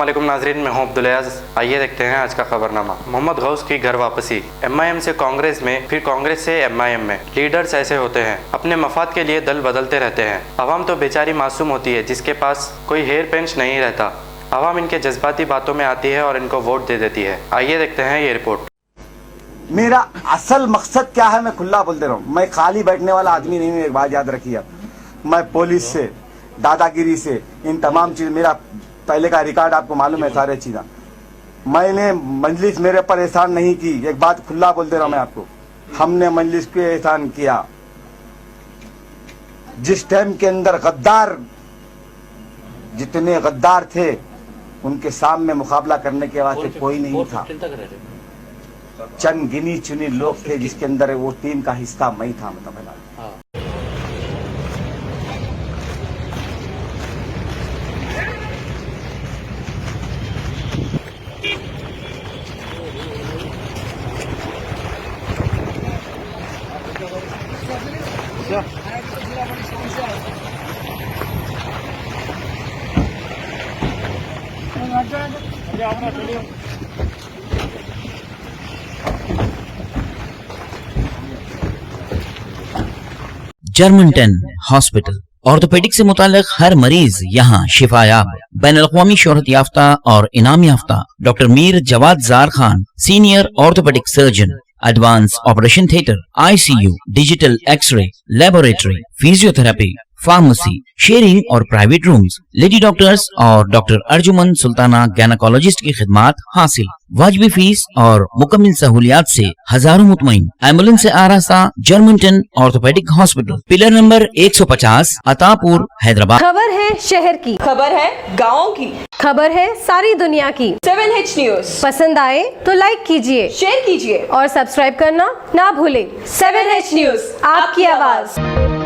अस्सलामुअलैकुम नाजरीन, मैं हूं अब्दुल अयाज। आइए देखते हैं आज का खबरनामा। मोहम्मद गौस की घर वापसी। एमआईएम से कांग्रेस में, फिर कांग्रेस से एमआईएम में। लीडर्स ऐसे होते हैं, अपने मफाद के लिए दल बदलते रहते हैं। अवाम तो बेचारी मासूम होती है जिसके पास कोई हेयर पेंच नहीं रहता। अवाम इनके जज्बाती बातों में आती है और इनको वोट दे देती है। आइए देखते हैं ये रिपोर्ट। मेरा असल मकसद क्या है, मैं खुला बोलते रहा हूँ। मैं खाली बैठने वाला आदमी नहीं हूँ, एक बात याद रखिए। मैं पुलिस से, दादागिरी से, इन तमाम चीज, मेरा पहले का रिकॉर्ड आपको मालूम है सारे चीज़। मैंने मजलिस मेरे पर एहसान नहीं की, एक बात खुला बोलते रहा मैं आपको। हमने मजलिस पे एहसान किया जिस टाइम के अंदर गद्दार, जितने गद्दार थे उनके सामने मुकाबला करने के वास्ते कोई नहीं था। चंद गिनी चुनी लोग थे जिसके अंदर वो टीम का हिस्सा मैं था। मतलब जर्मनटन हॉस्पिटल ऑर्थोपेडिक से मुताल्लिक हर मरीज यहाँ शिफायाब। बैनुल-अक़वामी शोहरत याफ्ता और इनाम याफ्ता doctor Mir Jawad Zar Khan, senior orthopaedic surgeon, advance operation theatre, ICU, digital x ray, laboratory, physiotherapy, pharmacy, sharing और प्राइवेट रूम्स, लेडी डॉक्टर्स और डॉक्टर अर्जुमन सुल्ताना गैनकोलॉजिस्ट की खिदमात हासिल। वाजबी फीस और मुकम्मल सहूलियात से हजारों मुतमईन। एम्बुलेंस से आरास्ता Germanton orthopaedic hospital, pillar number 150, Attapur, Hyderabad. खबर है शहर की, खबर है गाँव की, खबर है सारी दुनिया की। 7H न्यूज पसंद आए तो लाइक कीजिए, शेयर कीजिए और सब्सक्राइब करना ना भूले। 7H न्यूज, आपकी आवाज।